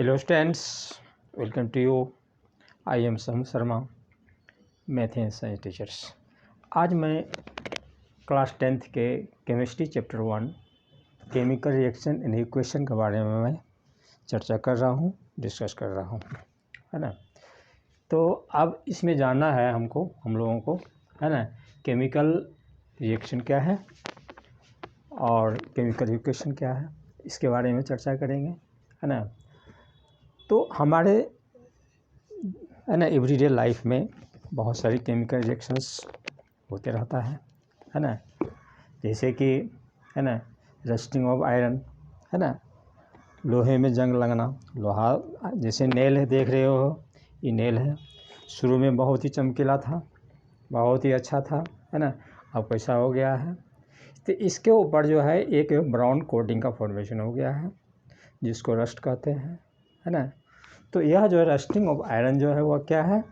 Hello students, welcome to you. I am Sam Sharma, math and science teachers. आज मैं class 10th के chemistry chapter 1 chemical reaction and equation के बारे में मैं चर्चा कर रहा हूँ, डिस्कस कर रहा हूँ, है ना। तो अब इसमें जानना है हम लोगों को, है ना, केमिकल रिएक्शन क्या है और केमिकल इक्वेशन क्या है, इसके बारे में चर्चा करेंगे, है ना। तो हमारे, है ना, एवरीडे लाइफ में बहुत सारी केमिकल रिएक्शंस होते रहता है ना। जैसे कि, है ना, रस्टिंग ऑफ आयरन, है ना, लोहे में जंग लगना। लोहा जैसे नेल है, देख रहे हो, ये नेल है, शुरू में बहुत ही चमकीला था, बहुत ही अच्छा था, है ना, अब कैसा हो गया है। तो इसके ऊपर जो है एक ब्राउन कोटिंग का फॉर्मेशन हो गया है, जिसको रस्ट कहते हैं, है ना। तो यह जो है रस्टिंग ऑफ आयरन जो है वह क्या है,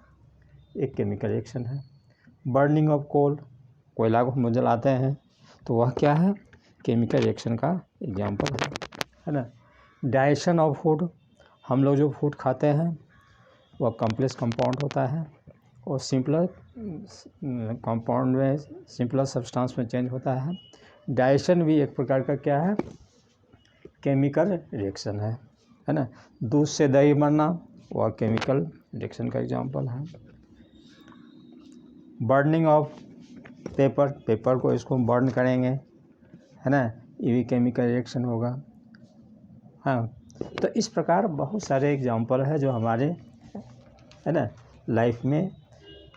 एक केमिकल रिएक्शन है। बर्निंग ऑफ कोल, कोयला को हम जलाते हैं तो वह क्या है, केमिकल रिएक्शन का एग्जांपल है ना। डाइजेशन ऑफ फूड, हम लोग जो फूड खाते हैं वह कॉम्प्लेक्स कंपाउंड होता है और सिंपलर कंपाउंड में, सिंपलर सब्सटेंस में चेंज होता है। डाइजेशन भी एक प्रकार का क्या है, केमिकल रिएक्शन है ना। दूध से दही बनना वह केमिकल रिएक्शन का एग्जांपल है। बर्निंग ऑफ पेपर, पेपर को इसको बर्न करेंगे, है ना, ये भी केमिकल रिएक्शन होगा। हाँ, तो इस प्रकार बहुत सारे एग्जांपल है जो हमारे, है ना, लाइफ में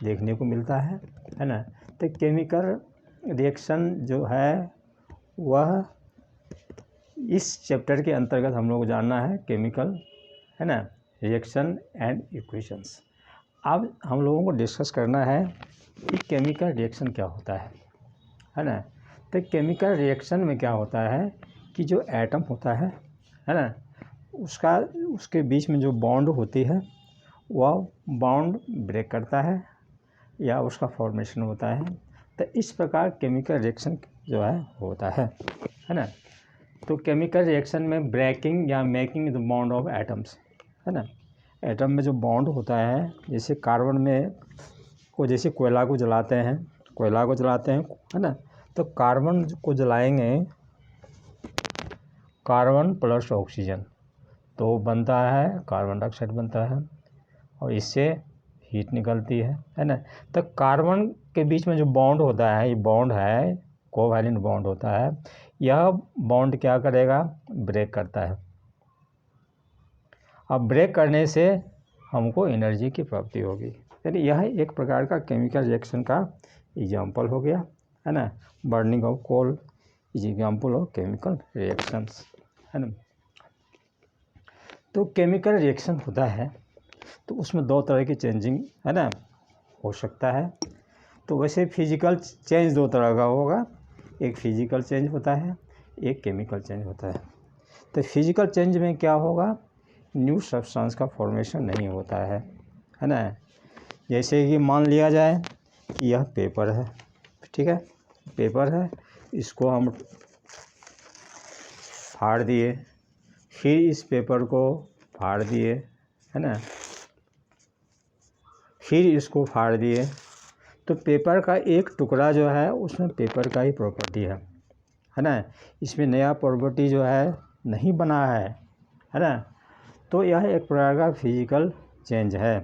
देखने को मिलता है ना। तो केमिकल रिएक्शन जो है वह इस चैप्टर के अंतर्गत हम लोग जानना है, केमिकल, है ना, रिएक्शन एंड इक्वेशंस। अब हम लोगों को डिस्कस करना है कि केमिकल रिएक्शन क्या होता है ना। तो केमिकल रिएक्शन में क्या होता है कि जो एटम होता है ना, उसके बीच में जो बॉन्ड होती है वह बॉन्ड ब्रेक करता है या उसका फॉर्मेशन होता है। तो इस प्रकार केमिकल रिएक्शन जो है होता है ना। तो केमिकल रिएक्शन में ब्रेकिंग या making the bond of atoms, है ना। एटम में जो बॉन्ड होता है, जैसे कार्बन में जैसे कोयला को जलाते हैं, है ना। तो कार्बन को जलाएंगे, कार्बन प्लस ऑक्सीजन तो बनता है कार्बन डाइऑक्साइड बनता है और इससे हीट निकलती है ना। तो कार्बन के बीच में जो बॉन्ड होता है, ये बॉन्ड है, कोवैलेंट बॉन्ड होता है, यह बॉन्ड क्या करेगा, ब्रेक करता है। अब ब्रेक करने से हमको एनर्जी की प्राप्ति होगी, यानी यह एक प्रकार का केमिकल रिएक्शन का एग्जाम्पल हो गया, है ना। Burning of coal is example of chemical reactions, है ना। तो केमिकल रिएक्शन होता है तो उसमें दो तरह की चेंजिंग, है ना, हो सकता है। तो वैसे फिजिकल चेंज दो तरह का होगा, एक फिजिकल चेंज होता है, एक केमिकल चेंज होता है। तो फिजिकल चेंज में क्या होगा, न्यू सब्सटेंस का फॉर्मेशन नहीं होता है ना। जैसे कि मान लिया जाए कि यह पेपर है, ठीक है, पेपर है, इसको हम फाड़ दिए, फिर इस पेपर को फाड़ दिए, है ना, फिर इसको फाड़ दिए, तो पेपर का एक टुकड़ा जो है उसमें पेपर का ही प्रॉपर्टी है ना। इसमें नया प्रॉपर्टी जो है नहीं बना है ना। तो यह एक प्रकार का फिजिकल चेंज है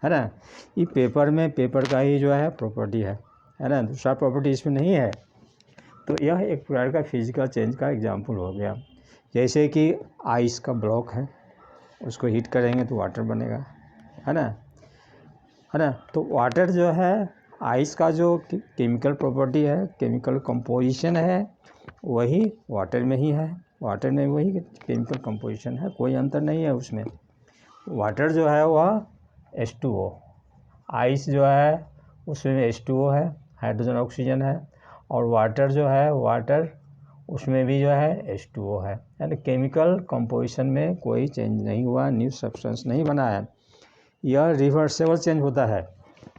ना। ये पेपर में पेपर का ही जो है प्रॉपर्टी है ना, दूसरा प्रॉपर्टी इसमें नहीं है। तो यह एक प्रकार का फिजिकल चेंज का एग्जांपल हो गया। जैसे कि आइस का ब्लॉक है, उसको हीट करेंगे तो वाटर बनेगा, है ना। तो वाटर जो है, आइस का जो केमिकल प्रॉपर्टी है, केमिकल कंपोजिशन है, वही वाटर में ही है, वाटर में वही केमिकल कंपोजिशन है, कोई अंतर नहीं है उसमें। वाटर जो है वह H2O, आइस जो है उसमें H2O है, हाइड्रोजन ऑक्सीजन है, और वाटर जो है, वाटर उसमें भी जो है H2O है, यानी केमिकल कंपोजिशन में कोई चेंज नहीं हुआ, न्यू सब्सटेंस नहीं बना है। यह रिवर्सेबल चेंज होता है,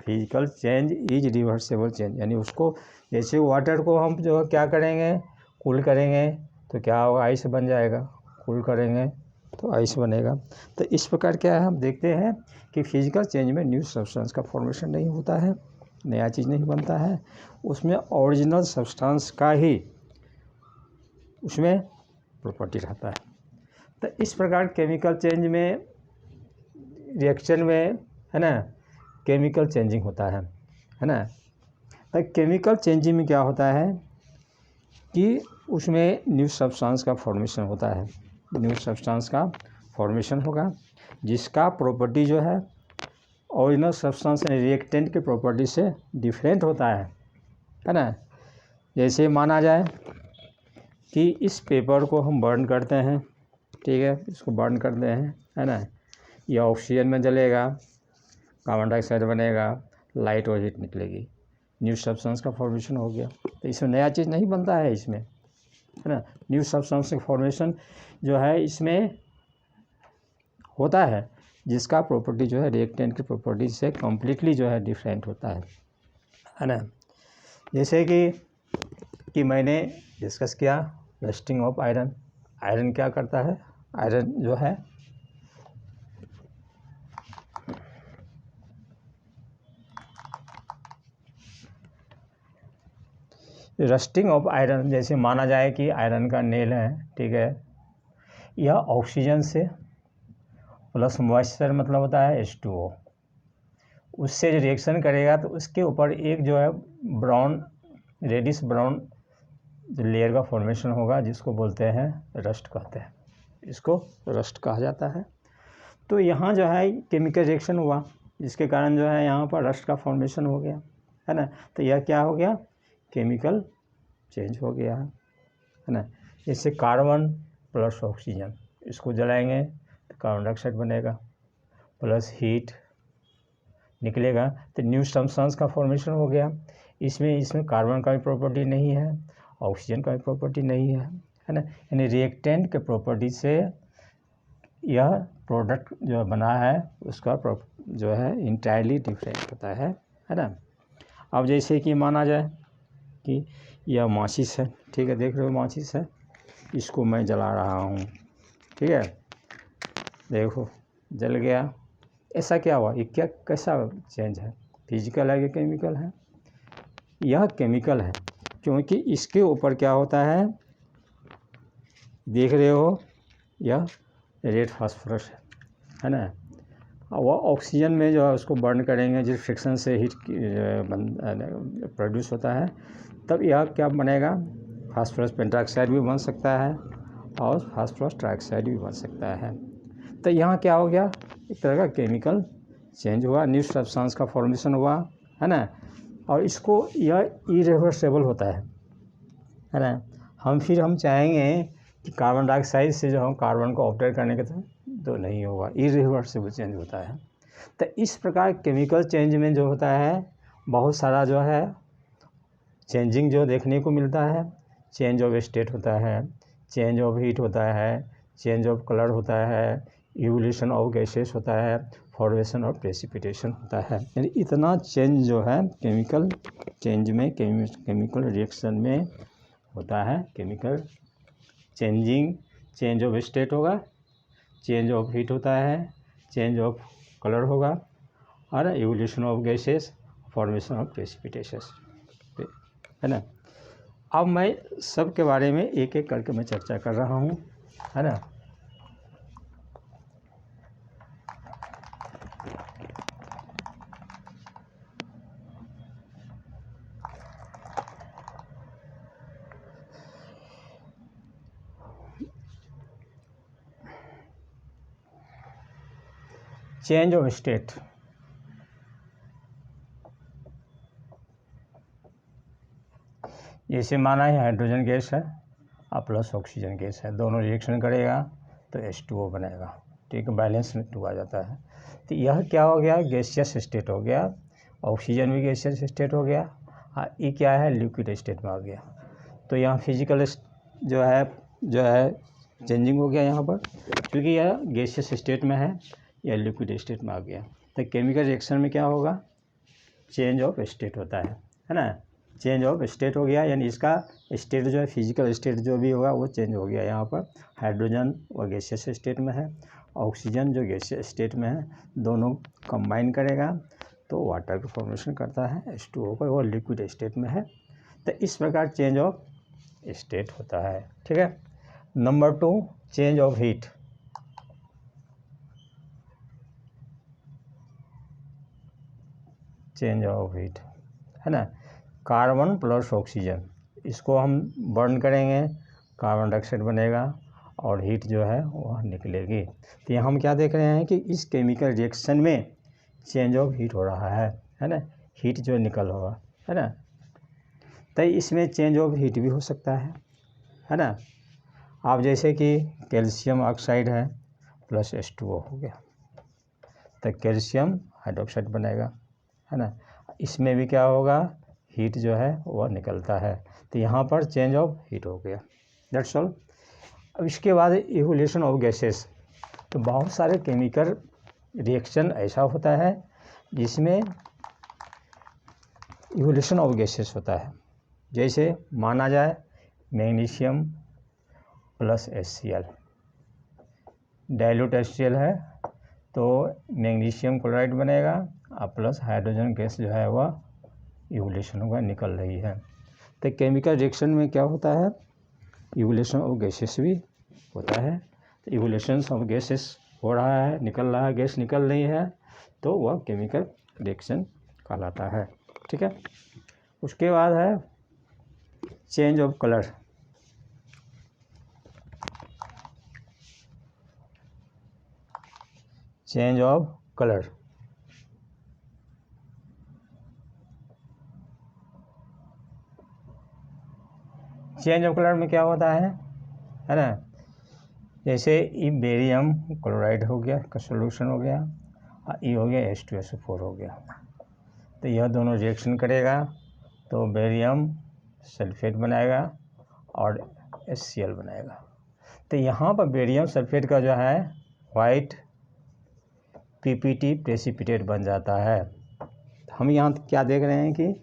physical change is reversible change, यानी उसको, जैसे वाटर को हम जो क्या करेंगे, कूल करेंगे तो क्या होगा, आइस बन जाएगा, कूल करेंगे तो आइस बनेगा। तो इस प्रकार क्या है, हम देखते हैं कि फिजिकल चेंज में न्यू सब्सटेंस का फॉर्मेशन नहीं होता है, नया चीज़ नहीं बनता है, उसमें ओरिजिनल सब्सटेंस का ही उसमें प्रॉपर्टी रहता है। तो इस प्रकार केमिकल चेंज में, रिएक्शन में, है ना, केमिकल चेंजिंग होता है ना। तो केमिकल चेंजिंग में क्या होता है कि उसमें न्यू सब्सटेंस का फॉर्मेशन होता है, न्यू सब्सटेंस का फॉर्मेशन होगा जिसका प्रॉपर्टी जो है ओरिजिनल सब्सटेंस रिएक्टेंट के प्रॉपर्टी से डिफरेंट होता है ना। जैसे माना जाए कि इस पेपर को हम बर्न करते हैं, ठीक है, इसको बर्न करते हैं, है ना, ये ऑक्सीजन में जलेगा, कार्बन डाइऑक्साइड बनेगा, लाइट और हीट निकलेगी, न्यू सब्सटेंस का फॉर्मेशन हो गया। तो इसमें नया चीज़ नहीं बनता है इसमें, है ना। न्यू सब्सटेंस का फॉर्मेशन जो है इसमें होता है जिसका प्रॉपर्टी जो है रिएक्टेंट की प्रॉपर्टी से कम्प्लीटली जो है डिफरेंट होता है ना। जैसे कि मैंने डिस्कस किया रस्टिंग ऑफ आयरन। आयरन क्या करता है, आयरन जो है रस्टिंग ऑफ आयरन, जैसे माना जाए कि आयरन का नेल है, ठीक है, यह ऑक्सीजन से प्लस मॉइस्चर मतलब होता है H2O, उससे जो रिएक्शन करेगा तो उसके ऊपर एक जो है ब्राउन, रेडिश ब्राउन लेयर का फॉर्मेशन होगा जिसको बोलते हैं रस्ट कहते हैं, इसको रस्ट कहा जाता है। तो यहाँ जो है केमिकल रिएक्शन हुआ जिसके कारण जो है यहाँ पर रस्ट का फॉर्मेशन हो गया, है ना। तो यह क्या हो गया, केमिकल चेंज हो गया है ना। जैसे कार्बन प्लस ऑक्सीजन, इसको जलाएंगे तो कार्बन डाइऑक्साइड बनेगा, प्लस हीट निकलेगा तो न्यू सब्सटेंस का फॉर्मेशन हो गया। इसमें कार्बन का भी प्रॉपर्टी नहीं है, ऑक्सीजन का भी प्रॉपर्टी नहीं है ना। यानी रिएक्टेंट के प्रॉपर्टी से यह प्रोडक्ट जो बना है उसका जो है इंटायरली डिफरेंट होता है ना। अब जैसे कि माना जाए कि यह माचिस है, ठीक है, देख रहे हो माचिस है, इसको मैं जला रहा हूँ, ठीक है, देखो जल गया। ऐसा क्या हुआ, ये क्या कैसा चेंज है, फिजिकल है या केमिकल है? यह केमिकल है क्योंकि इसके ऊपर क्या होता है, देख रहे हो, यह रेड फास्फोरस है ना। वह ऑक्सीजन में जो है उसको बर्न करेंगे, जिस फ्रिक्शन से हीट प्रोड्यूस होता है, तब यह क्या बनेगा, फास्फोरस पेंटाऑक्साइड भी बन सकता है और फास्फोरस ट्राइऑक्साइड भी बन सकता है। तो यहाँ क्या हो गया, एक तरह का केमिकल चेंज हुआ, न्यू सब्सटेंस का फॉर्मेशन हुआ, है ना। और इसको यह इरिवर्सिबल होता है ना। हम चाहेंगे कि कार्बन डाइऑक्साइड से जो हम कार्बन को ऑब्टेन करने के तो नहीं होगा, इरिवर्सिबल चेंज होता है। तो इस प्रकार केमिकल चेंज में जो होता है बहुत सारा जो है चेंजिंग जो देखने को मिलता है, चेंज ऑफ स्टेट होता है, चेंज ऑफ हीट होता है, चेंज ऑफ कलर होता है, इवोल्यूशन ऑफ गैसेस होता है, फॉर्मेशन ऑफ प्रेसिपिटेशन होता है। यानी इतना चेंज जो है केमिकल चेंज में, केमिकल रिएक्शन में होता है। Chemical changing, change of state होगा, चेंज ऑफ हीट होता है, चेंज ऑफ कलर होगा और evolution of gases, formation of precipitation, है ना। अब मैं सब के बारे में एक एक करके मैं चर्चा कर रहा हूँ, है ना। चेंज ऑफ स्टेट, जैसे माना है हाइड्रोजन गैस है और प्लस ऑक्सीजन गैस है, दोनों रिएक्शन करेगा तो H2O बनेगा, ठीक है, बैलेंस में 2 आ जाता है। तो यह क्या हो गया, गैसियस स्टेट हो गया, ऑक्सीजन भी गैसियस स्टेट हो गया, ये क्या है, लिक्विड स्टेट में आ गया। तो यहाँ फिजिकल जो है चेंजिंग हो गया यहाँ पर, क्योंकि यह गैसियस स्टेट में है, यह लिक्विड स्टेट में आ गया। तो केमिकल रिएक्शन में क्या होगा, चेंज ऑफ स्टेट होता है ना। चेंज ऑफ स्टेट हो गया, यानी इसका स्टेट जो है फिजिकल स्टेट जो भी होगा वो चेंज हो गया। यहाँ पर हाइड्रोजन वो गैसियस स्टेट में है, ऑक्सीजन जो गैसियस स्टेट में है, दोनों कंबाइन करेगा तो वाटर का फॉर्मेशन करता है, H2O का, वो लिक्विड स्टेट में है। तो इस प्रकार चेंज ऑफ स्टेट होता है। ठीक है। Number 2, change of heat. Change of heat है ना, कार्बन प्लस ऑक्सीजन, इसको हम बर्न करेंगे, कार्बन डाइऑक्साइड बनेगा और हीट जो है वह निकलेगी। तो यहाँ हम क्या देख रहे हैं कि इस केमिकल रिएक्शन में चेंज ऑफ हीट हो रहा है ना, हीट जो निकल होगा, है ना। तो इसमें चेंज ऑफ हीट भी हो सकता है ना। आप जैसे कि कैल्शियम ऑक्साइड है प्लस H2O हो गया, तो कैल्शियम हाइड्रोक्साइड बनेगा, है ना। इसमें भी क्या होगा, हीट जो है वह निकलता है। तो यहाँ पर चेंज ऑफ हीट हो गया, दैट्स ऑल। अब इसके बाद इवोल्यूशन ऑफ गैसेस। तो बहुत सारे केमिकल रिएक्शन ऐसा होता है जिसमें इवोल्यूशन ऑफ गैसेस होता है। जैसे माना जाए magnesium plus HCl, dilute HCl है तो मैग्नीशियम क्लोराइड बनेगा और प्लस हाइड्रोजन गैस जो है वह इवोल्यूशन होगा, निकल रही है। तो केमिकल रिएक्शन में क्या होता है, इवोल्यूशन ऑफ गैसेस भी होता है। तो इवोल्यूशन ऑफ गैसेस हो रहा है, निकल रहा है, गैस निकल रही है, तो वह केमिकल रिएक्शन कहलाता है। ठीक है। उसके बाद है change of colour. Change of colour, change of colour में क्या होता है ना, जैसे ये बेरियम क्लोराइड हो गया का सोल्यूशन हो गया और ये हो गया H2SO4 हो गया। तो यह दोनों रिएक्शन करेगा तो बेरियम सल्फेट बनाएगा और HCl बनाएगा। तो यहाँ पर बेरियम सल्फेट का जो है वाइट PPT प्रेसिपिटेट बन जाता है। हम यहाँ क्या देख रहे हैं कि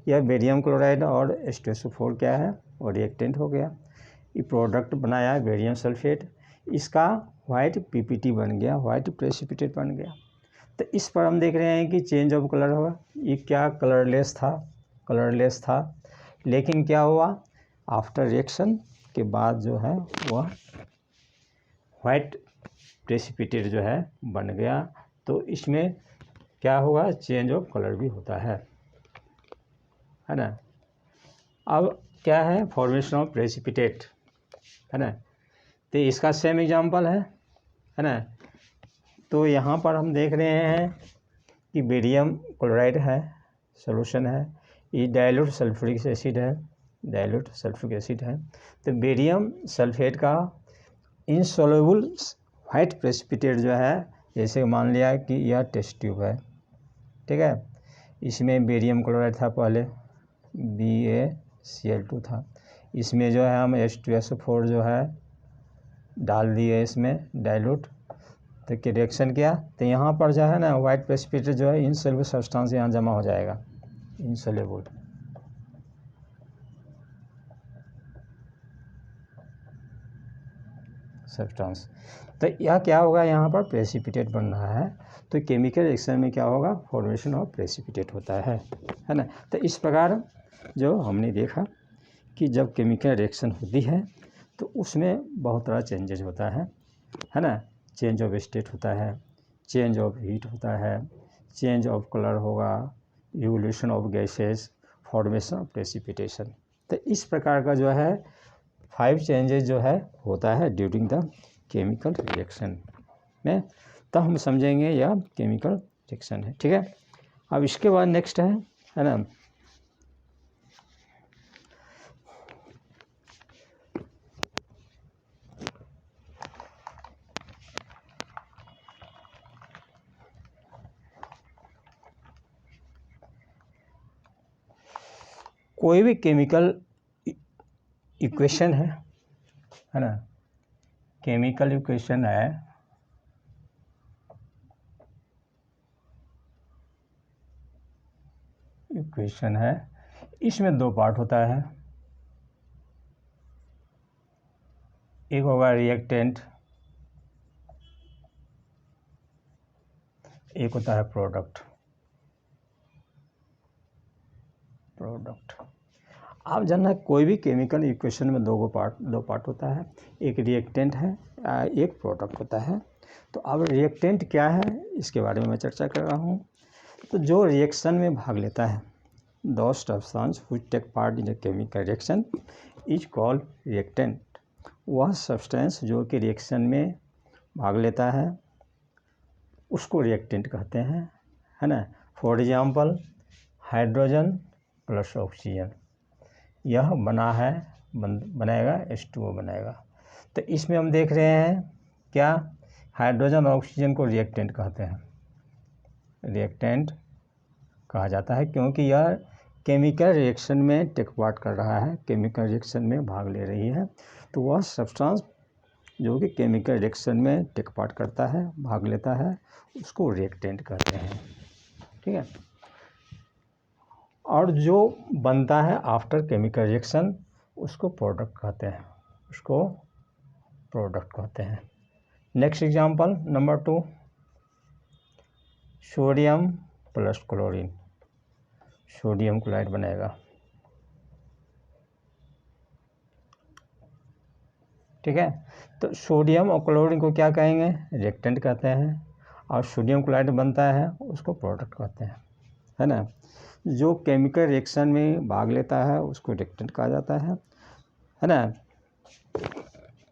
यह बेरियम क्लोराइड और H2SO4 क्या है, और रिएक्टेंट हो गया, ये प्रोडक्ट बनाया है बेरियम सल्फेट, इसका वाइट PPT बन गया, वाइट प्रेसिपिटेट बन गया। तो इस पर हम देख रहे हैं कि चेंज ऑफ कलर होगा। ये क्या कलरलेस था, लेकिन क्या हुआ, आफ्टर रिएक्शन के बाद जो है वह वाइट प्रेसिपिटेट जो है बन गया। तो इसमें क्या होगा, चेंज ऑफ कलर भी होता है ना। अब क्या है, फॉर्मेशन ऑफ प्रेसिपिटेट, है ना। तो इसका सेम एग्जांपल है ना। तो यहाँ पर हम देख रहे हैं कि बेरियम क्लोराइड है, सॉल्यूशन है, ये डाइल्यूट सल्फ्यूरिक एसिड है, डाइल्यूट सल्फ्यूरिक एसिड है। तो बेरियम सल्फेट का इनसॉल्युबल वाइट प्रेसिपिटेट जो है, जैसे मान लिया कि यह टेस्ट ट्यूब है, ठीक है, इसमें बेरियम क्लोराइड था पहले, BaCl2 था, इसमें जो है हम H2SO4 जो है डाल दिए इसमें डाइल्यूट, तो क्या रिएक्शन किया, तो यहाँ पर जो है ना वाइट प्रेसिपिटेट जो है इनसॉल्युबल सब्सटेंस यहाँ जमा हो जाएगा, इनसॉल्युबल। सब्सटेंस, तो यह क्या होगा, यहाँ पर प्रेसिपिटेट बन रहा है। तो केमिकल रिएक्शन में क्या होगा, फॉर्मेशन ऑफ प्रेसिपिटेट होता है ना। तो इस प्रकार जो हमने देखा कि जब केमिकल रिएक्शन होती है तो उसमें बहुत तरह चेंजेज होता है ना। चेंज ऑफ स्टेट होता है, चेंज ऑफ हीट होता है, चेंज ऑफ कलर होगा, evolution of gases, formation of precipitation. तो इस प्रकार का जो है 5 चेंजेस जो है होता है ड्यूरिंग द केमिकल रिएक्शन में। तब हम समझेंगे यह केमिकल रिएक्शन है। ठीक है। अब इसके बाद नेक्स्ट है ना, कोई भी केमिकल इक्वेशन है ना, केमिकल इक्वेशन है, इसमें दो पार्ट होता है, एक होगा रिएक्टेंट, एक होता है प्रोडक्ट। आप जानना, कोई भी केमिकल इक्वेशन में दो पार्ट होता है, एक रिएक्टेंट है, एक प्रोडक्ट होता है। तो अब रिएक्टेंट क्या है इसके बारे में मैं चर्चा कर रहा हूँ। तो जो रिएक्शन में भाग लेता है, दो substance which take part in a chemical reaction is called reactant. वह सब्सटेंस जो कि रिएक्शन में भाग लेता है उसको रिएक्टेंट कहते हैं, है ना। For example, hydrogen plus oxygen, यह बनाएगा H2O बनाएगा। तो इसमें हम देख रहे हैं क्या, हाइड्रोजन और ऑक्सीजन को रिएक्टेंट कहते हैं, रिएक्टेंट कहा जाता है क्योंकि यह केमिकल रिएक्शन में टेक पार्ट कर रहा है, केमिकल रिएक्शन में भाग ले रही है। तो वह सब्सटेंस जो कि केमिकल रिएक्शन में टेक पार्ट करता है, भाग लेता है, उसको रिएक्टेंट कहते हैं, ठीक है। और जो बनता है आफ्टर केमिकल रिएक्शन उसको प्रोडक्ट कहते हैं, next example number 2, sodium plus chlorine, sodium chloride बनेगा, ठीक है। तो सोडियम और क्लोरीन को क्या कहेंगे, रिएक्टेंट कहते हैं, और सोडियम क्लोराइड बनता है उसको प्रोडक्ट कहते हैं, है ना। जो केमिकल रिएक्शन में भाग लेता है उसको रिएक्टेंट कहा जाता है ना।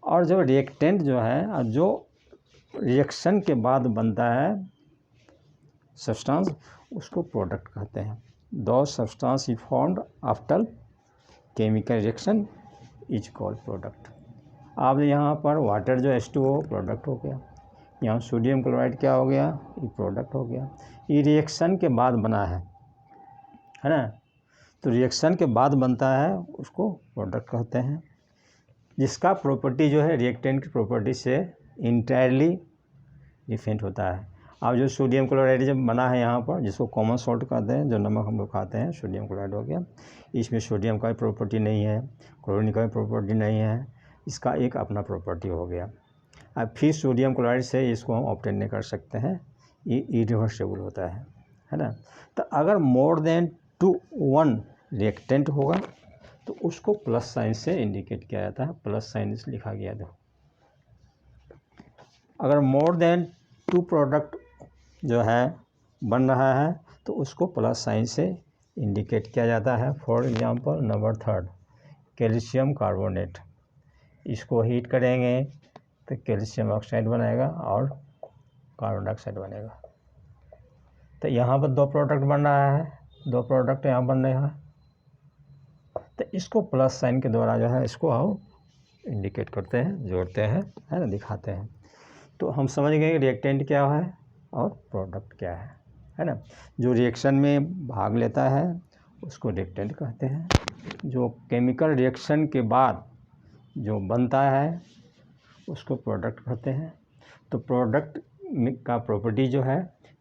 और जो रिएक्टेंट जो है, जो रिएक्शन के बाद बनता है सब्सटेंस, उसको प्रोडक्ट कहते हैं। दो substance is formed after chemical reaction is called product. अब यहाँ पर वाटर जो H2O प्रोडक्ट हो गया, यहाँ सोडियम क्लोराइड क्या हो गया, ये प्रोडक्ट हो गया। ये रिएक्शन के बाद बना है ना। तो रिएक्शन के बाद बनता है उसको प्रोडक्ट कहते हैं, जिसका प्रॉपर्टी जो है रिएक्टेंट की प्रॉपर्टी से इंटायरली डिफरेंट होता है। अब जो सोडियम क्लोराइड जब बना है यहाँ पर, जिसको कॉमन सॉल्ट कहते हैं, जो नमक हम लोग खाते हैं, सोडियम क्लोराइड हो गया, इसमें सोडियम का भी प्रॉपर्टी नहीं है, क्लोरीन का भी प्रॉपर्टी नहीं है, इसका एक अपना प्रॉपर्टी हो गया। अब फिर सोडियम क्लोराइड से इसको हम ऑब्टेन नहीं कर सकते हैं, ये इरिवर्सिबल होता है ना। तो अगर मोर देन 1 रिएक्टेंट होगा तो उसको प्लस साइन से इंडिकेट किया जाता है, प्लस साइन से लिखा गया। दो अगर मोर देन 2 प्रोडक्ट जो है बन रहा है तो उसको प्लस साइन से इंडिकेट किया जाता है। For example number 3, calcium carbonate, इसको हीट करेंगे तो कैल्शियम ऑक्साइड बनेगा और कार्बन डाइऑक्साइड बनेगा। तो यहाँ पर 2 प्रोडक्ट बन रहा है, 2 प्रोडक्ट यहाँ बन रहे हैं, तो इसको प्लस साइन के द्वारा जो है इसको हम इंडिकेट करते हैं, जोड़ते हैं, है ना, दिखाते हैं। तो हम समझ गए कि रिएक्टेंट क्या है और प्रोडक्ट क्या है ना। जो रिएक्शन में भाग लेता है उसको रिएक्टेंट कहते हैं, जो केमिकल रिएक्शन के बाद जो बनता है उसको प्रोडक्ट कहते हैं। तो प्रोडक्ट का प्रॉपर्टी जो है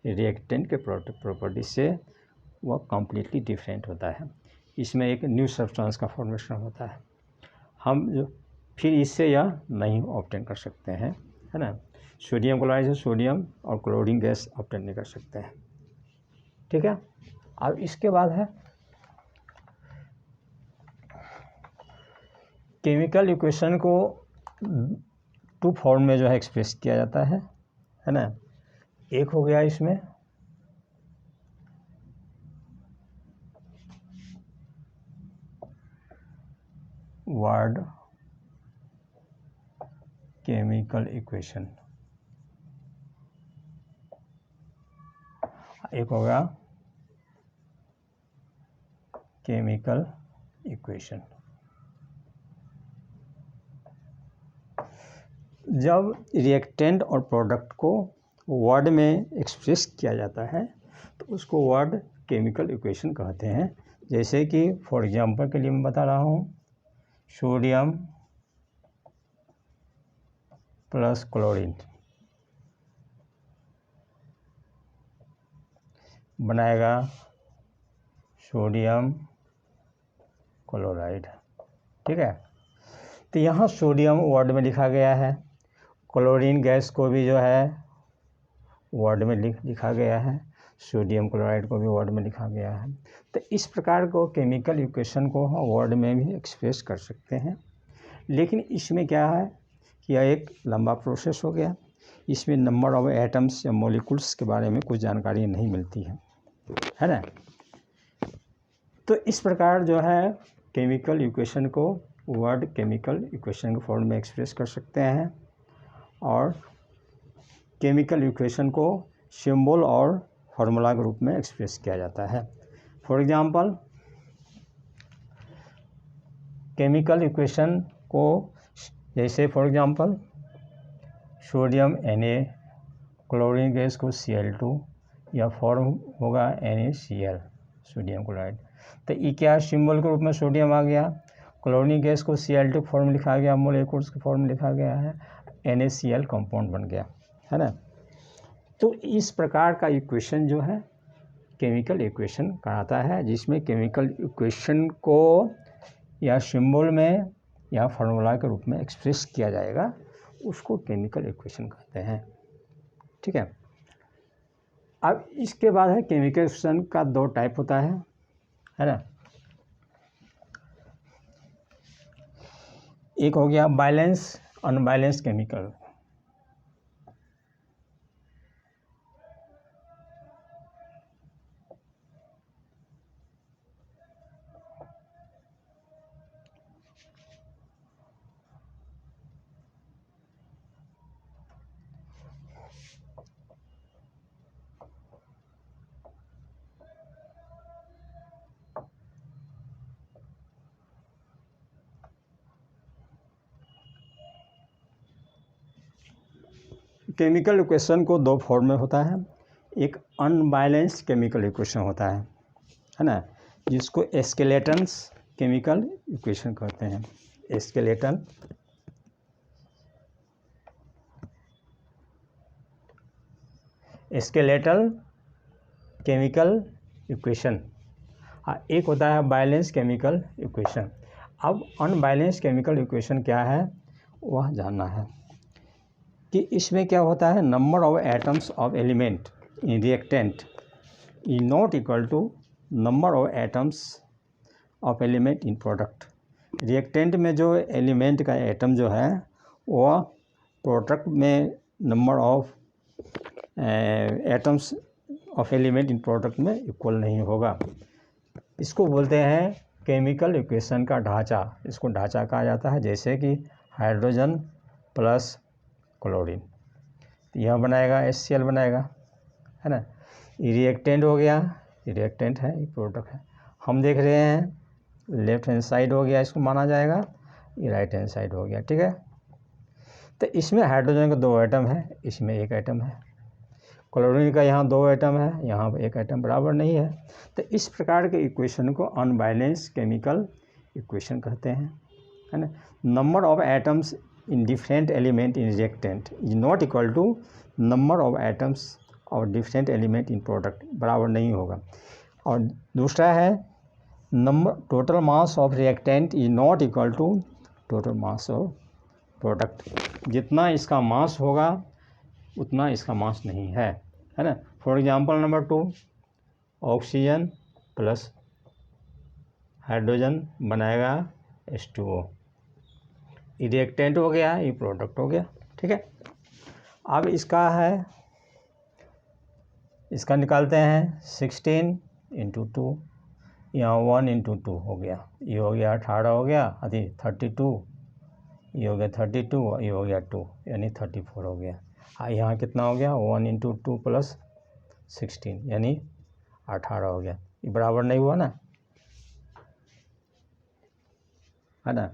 रिएक्टेंट के प्रॉपर्टी से वह कम्प्लीटली डिफरेंट होता है, इसमें एक न्यू सब्सटेंस का फॉर्मेशन होता है। हम जो फिर इससे यह नहीं ऑब्टेन कर सकते हैं, है ना। सोडियम क्लोराइड से सोडियम और क्लोरीन गैस ऑब्टेन नहीं कर सकते हैं, ठीक है। अब इसके बाद है केमिकल इक्वेशन को 2 फॉर्म में जो है एक्सप्रेस किया जाता है ना। एक हो गया इसमें वर्ड केमिकल इक्वेशन, एक हो गया केमिकल इक्वेशन। जब रिएक्टेंट और प्रोडक्ट को वर्ड में एक्सप्रेस किया जाता है तो उसको वर्ड केमिकल इक्वेशन कहते हैं। जैसे कि फॉर एग्जांपल के लिए मैं बता रहा हूँ, सोडियम प्लस क्लोरीन बनाएगा सोडियम क्लोराइड। ठीक है, तो यहाँ सोडियम वर्ड में लिखा गया है, क्लोरीन गैस को भी जो है वर्ड में लिखा गया है, सोडियम क्लोराइड को भी वर्ड में लिखा गया है। तो इस प्रकार को केमिकल इक्वेशन को हम वर्ड में भी एक्सप्रेस कर सकते हैं। लेकिन इसमें क्या है कि यह एक लंबा प्रोसेस हो गया, इसमें नंबर ऑफ एटम्स या मॉलिक्यूल्स के बारे में कुछ जानकारी नहीं मिलती है ना। तो इस प्रकार जो है केमिकल इक्वेशन को वर्ड केमिकल इक्वेशन के फॉर्म में एक्सप्रेस कर सकते हैं, और केमिकल इक्वेशन को सिंबल और फार्मूला के रूप में एक्सप्रेस किया जाता है। फॉर एग्जांपल, केमिकल इक्वेशन को जैसे for example sodium Na, chlorine gas को Cl2, या फॉर्म होगा NaCl, सोडियम क्लोराइड। तो ये क्या सिंबल के रूप में सोडियम आ गया, क्लोरीन गैस को Cl2 फॉर्म लिखा गया, मोलिक्यूल्स के फॉर्म लिखा गया है, NaCl कंपाउंड बन गया, है ना। तो इस प्रकार का इक्वेशन जो है केमिकल इक्वेशन कहलाता है, जिसमें केमिकल इक्वेशन को या सिंबल में या फार्मूला के रूप में एक्सप्रेस किया जाएगा, उसको केमिकल इक्वेशन कहते हैं। ठीक है, अब इसके बाद है केमिकल इक्वेशन का दो टाइप होता है ना। एक हो गया balance unbalance chemical. Chemical equation को दो फॉर्म में होता है, एक अनबैलेंस्ड केमिकल इक्वेशन होता है ना, जिसको स्केलेटन्स केमिकल इक्वेशन कहते हैं। स्केलेटन स्केलेटल केमिकल इक्वेशन, एक होता है बैलेंस केमिकल इक्वेशन। अब अनबैलेंस केमिकल इक्वेशन क्या है वह जानना है कि इसमें क्या होता है, number of atoms of element in reactant is not equal to number of atoms of element in product. Reactant में जो एलिमेंट का एटम जो है वह प्रोडक्ट में number of atoms of element in product में इक्वल नहीं होगा। इसको बोलते हैं केमिकल इक्वेशन का ढांचा, इसको ढांचा कहा जाता है। जैसे कि हाइड्रोजन प्लस क्लोरीन, यह बनाएगा HCl बनाएगा, है ना। रिएक्टेंट हो गया, रिएक्टेंट है, प्रोडक्ट है। हम देख रहे हैं लेफ्ट हैंड साइड हो गया, इसको माना जाएगा, ये राइट हैंड साइड हो गया। ठीक है, तो इसमें हाइड्रोजन का 2 एटम है, इसमें 1 एटम है। क्लोरीन का यहाँ 2 एटम है, यहाँ 1 एटम, बराबर नहीं है। तो इस प्रकार के इक्वेशन को अनबैलेंस केमिकल इक्वेशन कहते हैं, है ना। Number of atoms in different element in reactant is not equal to number of atoms of different element in product, बराबर नहीं होगा। और दूसरा है number total mass of reactant is not equal to total mass of product. जितना इसका मास होगा उतना इसका मास नहीं है, है ना। For example number 2, oxygen plus hydrogen बनाएगा H2O, रिएक्टेंट हो गया, ये प्रोडक्ट हो गया। ठीक है, अब इसका है, इसका निकालते हैं 16 × 2, यहाँ 1 × 2 हो गया, ये हो गया 18 हो गया, अभी 32, ये हो गया 32, ये हो गया 2, यानी 34 हो गया। यहाँ कितना हो गया, 1 × 2 + 16 यानी 18 हो गया। ये बराबर नहीं हुआ ना, है ना।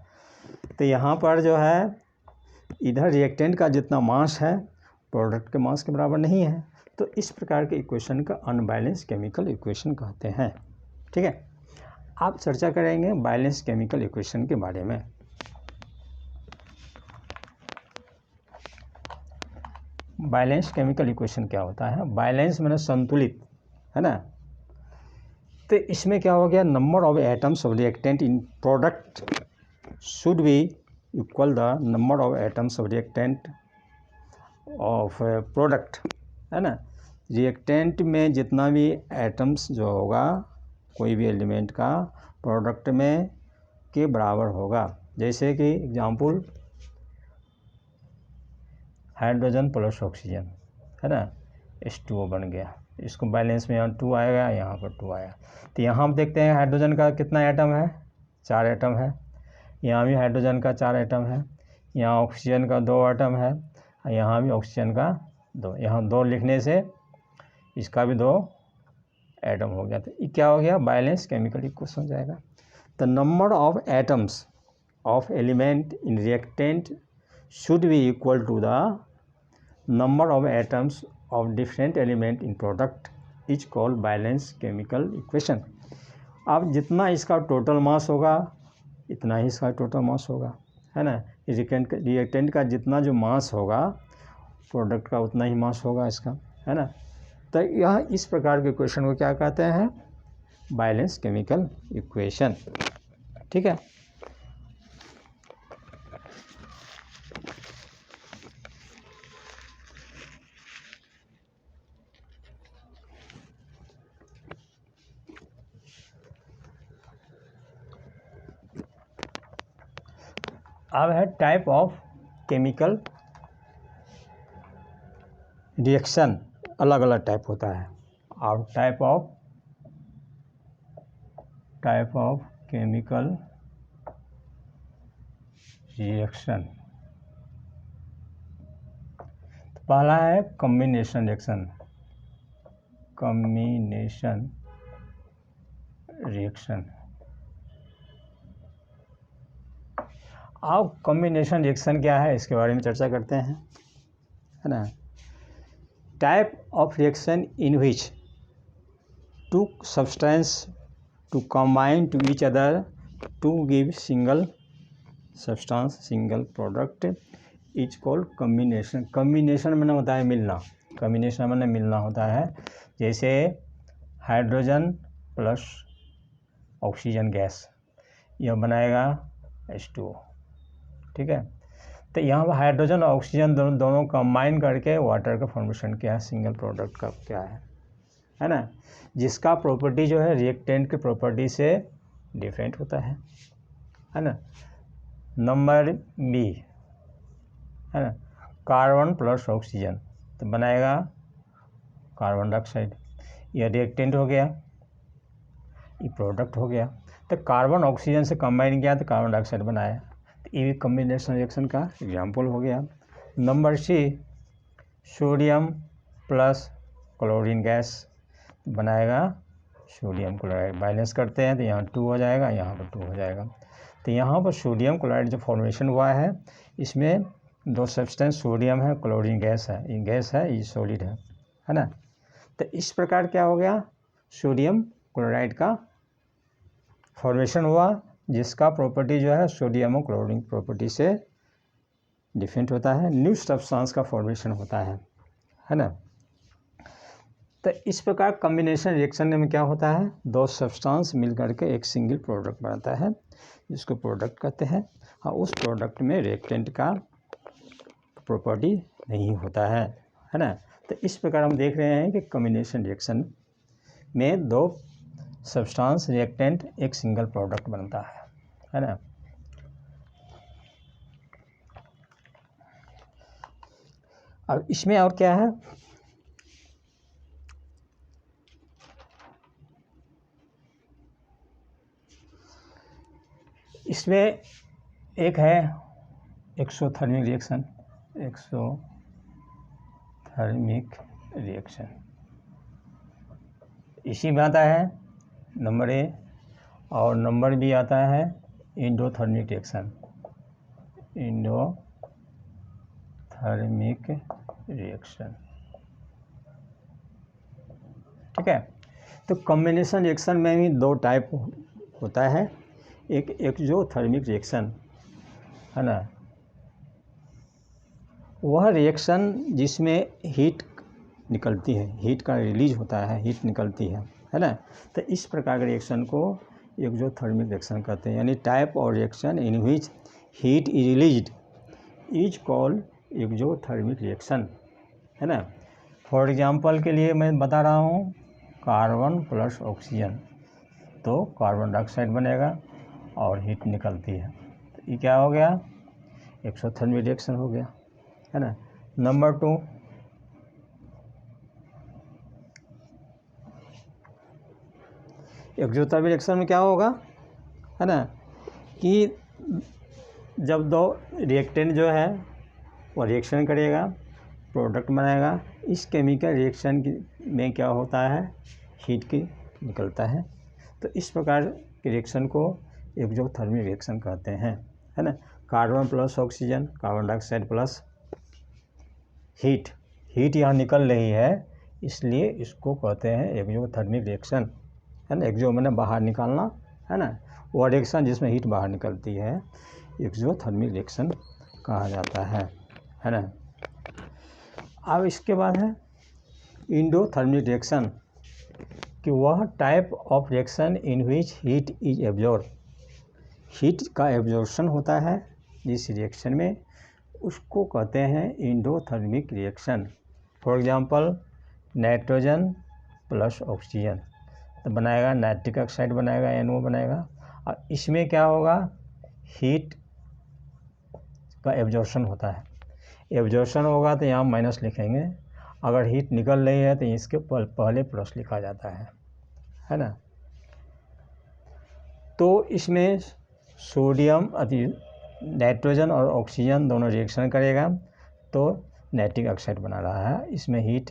तो यहाँ पर जो है इधर रिएक्टेंट का जितना मास है प्रोडक्ट के मास के बराबर नहीं है, तो इस प्रकार के इक्वेशन का अनबैलेंस केमिकल इक्वेशन कहते हैं। ठीक है, आप चर्चा करेंगे बैलेंस केमिकल इक्वेशन के बारे में। बैलेंस केमिकल इक्वेशन क्या होता है, बैलेंस माने संतुलित, है ना। तो इसमें क्या हो गया, number of atoms of reactant in product should be equal the number of atoms of reactant of product, है ना। रिएक्टेंट में जितना भी एटम्स जो होगा कोई भी एलिमेंट का प्रोडक्ट में के बराबर होगा। जैसे कि एग्जांपल हाइड्रोजन प्लस ऑक्सीजन, है ना, H2O बन गया। इसको बैलेंस में यहाँ 2 आएगा, यहाँ पर 2 आया। तो यहाँ हम देखते हैं हाइड्रोजन का कितना एटम है, 4 एटम है। यहाँ भी हाइड्रोजन का 4 एटम है। यहाँ ऑक्सीजन का 2 एटम है। यहाँ भी ऑक्सीजन का 2, यहाँ 2 लिखने से इसका भी 2 एटम हो गया। तो ये क्या हो गया, बैलेंस केमिकल इक्वेशन हो जाएगा। The number of atoms of element in reactant should be equal to the number of atoms of different element in product is called balance chemical equation। अब जितना इसका टोटल मास होगा इतना ही इसका total mass होगा, है ना। रिएक्टेंट का जितना जो मास होगा प्रोडक्ट का उतना ही मास होगा इसका, है ना। तो यह इस प्रकार के इक्वेशन को क्या कहते हैं, बैलेंस केमिकल इक्वेशन। ठीक है। अब है टाइप ऑफ केमिकल रिएक्शन, अलग अलग टाइप होता है। और टाइप ऑफ केमिकल रिएक्शन, तो पहला है कॉम्बिनेशन रिएक्शन। अब कॉम्बिनेशन रिएक्शन क्या है इसके बारे में चर्चा करते हैं, है ना। Type of reaction in which two substance to combine to each other to give single substance single product is called combination. Combination मैंने होता है मिलना, कॉम्बिनेशन मैंने मिलना होता है। जैसे हाइड्रोजन प्लस ऑक्सीजन गैस, यह बनाएगा H2O। ठीक है। तो यहाँ पर हाइड्रोजन और ऑक्सीजन दोनों कंबाइन करके वाटर का फॉर्मेशन क्या है, सिंगल प्रोडक्ट का क्या है ना, जिसका प्रॉपर्टी जो है रिएक्टेंट के प्रॉपर्टी से डिफरेंट होता है ना। नंबर बी, है ना, कार्बन प्लस ऑक्सीजन, तो बनाएगा कार्बन डाइऑक्साइड। यह रिएक्टेंट हो गया, ये प्रोडक्ट हो गया। तो कार्बन ऑक्सीजन से कंबाइन किया तो कार्बन डाइऑक्साइड बनाया, तो ये भी कॉम्बिनेशन रिएक्शन का एग्जाम्पल हो गया। Number C, sodium plus chlorine gas, बनाएगा सोडियम क्लोराइड। बैलेंस करते हैं तो यहाँ 2 हो जाएगा, यहाँ पर 2 हो जाएगा। तो यहाँ पर सोडियम क्लोराइड जो फॉर्मेशन हुआ है इसमें 2 सब्सटेंस सोडियम है, क्लोरीन गैस है। ये गैस है, ये सॉलिड है ना। तो इस प्रकार क्या हो गया, सोडियम क्लोराइड का फॉर्मेशन हुआ, जिसका प्रॉपर्टी जो है सोडियम और क्लोरीन प्रॉपर्टी से डिफरेंट होता है। न्यू सब्सटेंस का फॉर्मेशन होता है ना। तो इस प्रकार कॉम्बिनेशन रिएक्शन में क्या होता है, 2 सब्सटेंस मिल करके एक सिंगल प्रोडक्ट बनता है, जिसको प्रोडक्ट कहते हैं। और उस प्रोडक्ट में रिएक्टेंट का प्रॉपर्टी नहीं होता है ना। तो इस प्रकार हम देख रहे हैं कि कॉम्बिनेशन रिएक्शन में 2 सब्सटेंस रिएक्टेंट एक सिंगल प्रोडक्ट बनता है ना। अब इसमें और क्या है, इसमें एक है एक्सोथर्मिक रिएक्शन, इसी में आता है नंबर ए, और नंबर बी आता है एंडोथर्मिक रिएक्शन। ठीक है। तो कॉम्बिनेशन रिएक्शन में भी 2 टाइप होता है। एक एक्सोथर्मिक रिएक्शन, है ना, वह रिएक्शन जिसमें हीट निकलती है, हीट का रिलीज होता है, हीट निकलती है है ना। तो इस प्रकार के रिएक्शन को एक्सोथर्मिक रिएक्शन कहते हैं, यानी type of reaction in which heat is released is called exothermic reaction, है ना। फॉर एग्जांपल के लिए मैं बता रहा हूँ, कार्बन प्लस ऑक्सीजन, तो कार्बन डाइऑक्साइड बनेगा और हीट निकलती है, तो ये क्या हो गया, एक्सोथर्मिक रिएक्शन हो गया, है ना। नंबर 2, एक्सोथर्मिक रिएक्शन में क्या होगा, है ना, कि जब दो रिएक्टेंट जो है वो रिएक्शन करेगा, प्रोडक्ट बनाएगा, इस केमिकल रिएक्शन में क्या होता है, हीट की निकलता है। तो इस प्रकार के रिएक्शन को एक्सोथर्मिक रिएक्शन कहते हैं, है ना। Carbon plus oxygen, carbon dioxide plus heat, heat यहाँ निकल रही है, इसलिए इसको कहते हैं एक्सोथर्मिक रिएक्शन, है ना। एक्सो मैंने बाहर निकालना, है ना, वो रिएक्शन जिसमें हीट बाहर निकलती है एक्सोथर्मिक रिएक्शन कहा जाता है ना। अब इसके बाद है एंडोथर्मिक रिएक्शन, कि वह type of reaction in which heat is absorb, heat का एब्जॉर्प्शन होता है जिस रिएक्शन में, उसको कहते हैं endothermic reaction. For example nitrogen plus oxygen, तो बनाएगा नाइट्रिक ऑक्साइड बनेगा, NO बनेगा, और इसमें क्या होगा, हीट का एब्जॉर्प्शन होता है, एब्जॉर्प्शन होगा तो यहाँ माइनस लिखेंगे, अगर हीट निकल रही है तो इसके पहले प्लस लिखा जाता है ना। तो इसमें सोडियम नाइट्रोजन और ऑक्सीजन दोनों रिएक्शन करेगा तो नाइट्रिक ऑक्साइड बना रहा है, इसमें हीट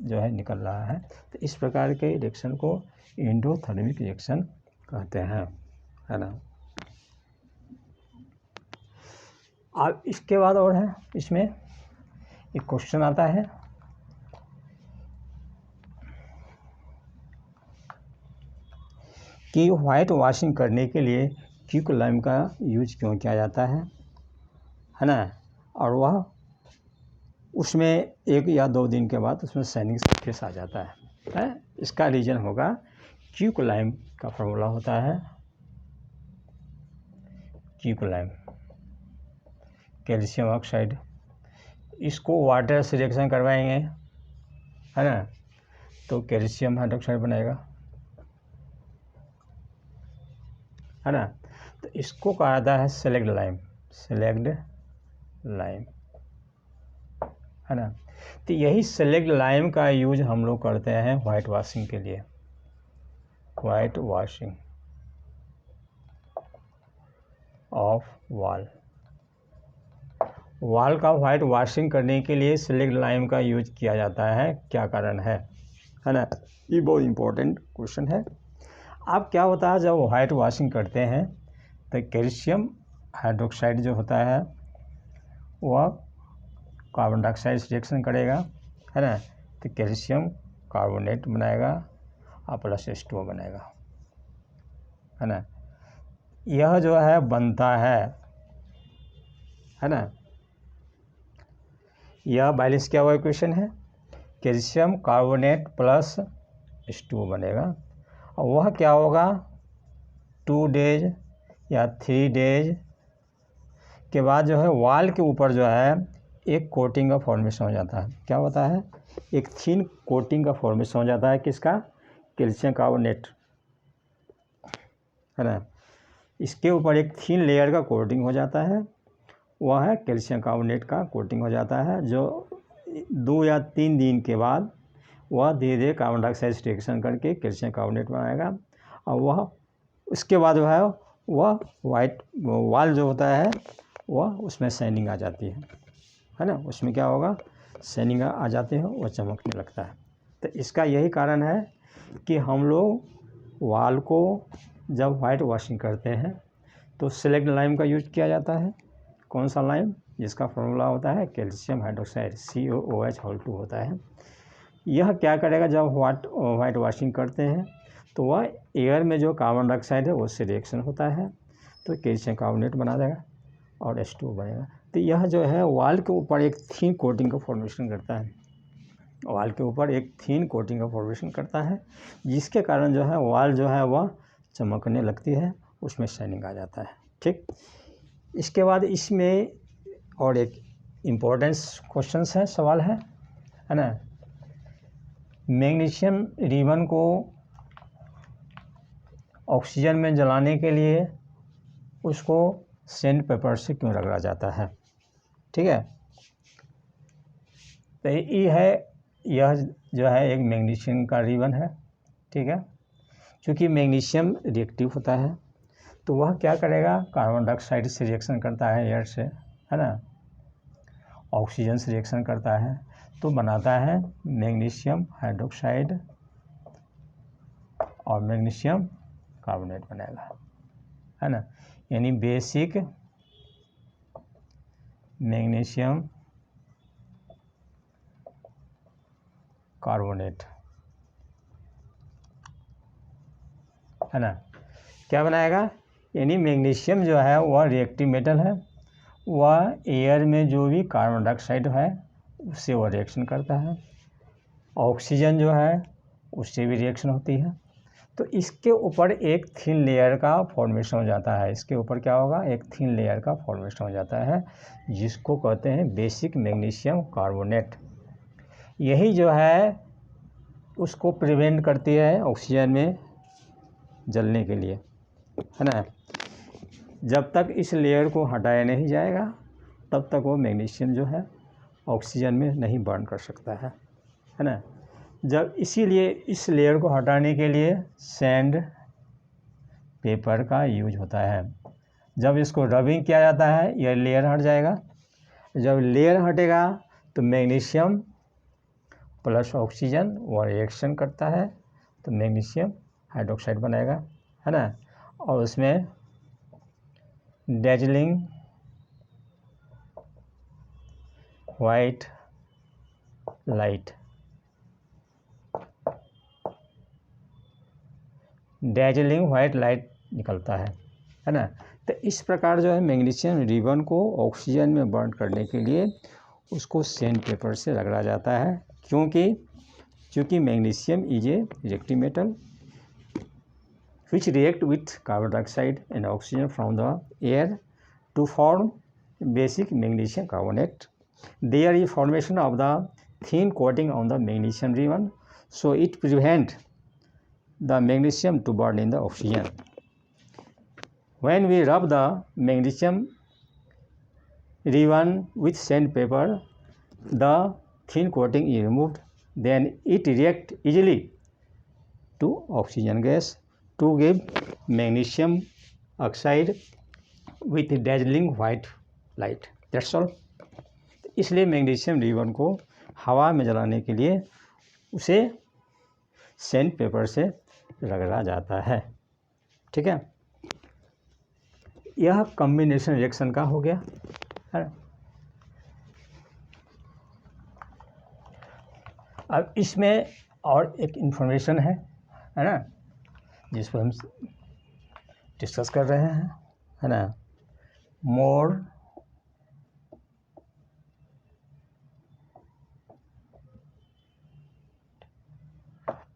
जो है निकल रहा है। तो इस प्रकार के रिएक्शन को एंडोथर्मिक रिएक्शन कहते हैं, है ना। अब इसके बाद और है, इसमें एक क्वेश्चन आता है कि वाइट वॉशिंग करने के लिए क्विकलाइम का यूज क्यों किया जाता है ना, और वह उसमें 1 या 2 दिन के बाद उसमें शाइनिंग सरफेस आ जाता है। इसका रीज़न होगा, क्विकलाइम का फॉर्मूला होता है क्विकलाइम कैल्शियम ऑक्साइड, इसको वाटर से रिएक्शन करवाएंगे, है ना, तो कैल्शियम हाइड्रोक्साइड बनेगा, है ना। तो इसको कहा जाता है सेलेक्ट लाइम, है ना। तो यही सेलेक्ट लाइम का यूज हम लोग करते हैं वाइट वॉशिंग के लिए, वाइट वॉशिंग ऑफ वॉल का वाइट वॉशिंग करने के लिए सेलेक्ट लाइम का यूज किया जाता है, क्या कारण है ना। ये बहुत इम्पोर्टेंट क्वेश्चन है। अब क्या होता है, जब वाइट वॉशिंग करते हैं तो कैल्शियम हाइड्रोक्साइड जो होता है वह कार्बन डाइऑक्साइड से रिएक्शन करेगा, है ना, तो कैल्शियम कार्बोनेट बनाएगा और प्लस H2O बनेगा, है ना। यह जो है बनता है ना, यह बैलेंस किया हुआ इक्वेशन है, कैल्शियम कार्बोनेट प्लस H2O बनेगा, और वह क्या होगा, 2 डेज या 3 डेज के बाद जो है वॉल के ऊपर जो है एक कोटिंग का फॉर्मेशन हो जाता है। क्या होता है, एक थिन कोटिंग का फॉर्मेशन हो जाता है, किसका, कैल्शियम कार्बोनेट, है ना। इसके ऊपर एक थिन लेयर का कोटिंग हो जाता है, वह है कैल्शियम कार्बोनेट का कोटिंग हो जाता है, जो 2 या 3 दिन के बाद वह धीरे धीरे कार्बन डाइऑक्साइड से रिएक्शन करके कैल्शियम कार्बोनेट बनाएगा, और वह उसके बाद जो है वह वाइट वॉल जो होता है वह उसमें शाइनिंग आ जाती है ना, उसमें क्या होगा, शाइनिंग आ जाती है, वह चमकने लगता है। तो इसका यही कारण है कि हम लोग वॉल को जब वाइट वॉशिंग करते हैं तो सेलेक्ट लाइम का यूज किया जाता है। कौन सा लाइम, जिसका फॉर्मूला होता है कैल्शियम हाइड्रोक्साइड, COOH2 होता है। यह क्या करेगा, जब वाइट वॉशिंग करते हैं तो वह एयर में जो कार्बन डाइऑक्साइड है उससे रिएक्शन होता है तो कैल्शियम कार्बोनेट बना देगा और H2O बनेगा। तो यह जो है वॉल के ऊपर एक थिन कोटिंग का फॉर्मेशन करता है। वॉल के ऊपर एक थीन कोटिंग का फॉर्मेशन करता है, जिसके कारण जो है वॉल जो है वह चमकने लगती है, उसमें शाइनिंग आ जाता है। ठीक, इसके बाद इसमें और एक इम्पोर्टेंस क्वेश्चंस है, सवाल है ना। मैग्नीशियम रिबन को ऑक्सीजन में जलाने के लिए उसको सैंड पेपर से क्यों रगड़ा जाता है? ठीक है, तो यह जो है एक मैग्नीशियम का रिबन है। ठीक है, क्योंकि मैग्नीशियम रिएक्टिव होता है तो वह क्या करेगा, कार्बन डाइऑक्साइड से रिएक्शन करता है, एयर से, है ना, ऑक्सीजन से रिएक्शन करता है तो बनाता है मैग्नीशियम हाइड्रोक्साइड और मैग्नीशियम कार्बोनेट बनेगा, है ना, यानी बेसिक मैग्नीशियम कार्बोनेट, है ना, क्या बनाएगा, यानी मैग्नीशियम जो है वह रिएक्टिव मेटल है, वह एयर में जो भी कार्बन डाइऑक्साइड है उससे वह रिएक्शन करता है, ऑक्सीजन जो है उससे भी रिएक्शन होती है, तो इसके ऊपर एक थिन लेयर का फॉर्मेशन हो जाता है। इसके ऊपर क्या होगा, एक थिन लेयर का फॉर्मेशन हो जाता है, जिसको कहते हैं बेसिक मैग्नीशियम कार्बोनेट। यही जो है उसको प्रिवेंट करती है ऑक्सीजन में जलने के लिए, है ना। जब तक इस लेयर को हटाया नहीं जाएगा तब तक वो मैग्नीशियम जो है ऑक्सीजन में नहीं बर्न कर सकता है ना। जब इसीलिए इस लेयर को हटाने के लिए सैंड पेपर का यूज होता है। जब इसको रबिंग किया जाता है यह लेयर हट जाएगा, जब लेयर हटेगा तो मैग्नीशियम प्लस ऑक्सीजन वो रिएक्शन करता है तो मैग्नीशियम हाइड्रोक्साइड बनाएगा, है ना, और उसमें dazzling white light, dazzling white light निकलता है ना। तो इस प्रकार जो है मैग्नीशियम रिबन को ऑक्सीजन में बर्न करने के लिए उसको सैंड पेपर से रगड़ा जाता है, क्योंकि magnesium is a reactive metal which react with carbon dioxide and oxygen from the air to form basic magnesium carbonate. There is formation of the thin coating on the magnesium ribbon, so it prevents the magnesium to burn in the oxygen. When we rub the magnesium ribbon with sandpaper, the thin coating is removed, then it reacts easily to oxygen gas to give magnesium oxide with dazzling white light. That's all. इसलिए magnesium ribbon को हवा में जलाने के लिए उसे sand paper से रगड़ा जाता है। ठीक है, यह कॉम्बिनेशन रिएक्शन का हो गया है। अब इसमें और एक इन्फॉर्मेशन है ना, जिस पर हम डिस्कस कर रहे हैं, है ना,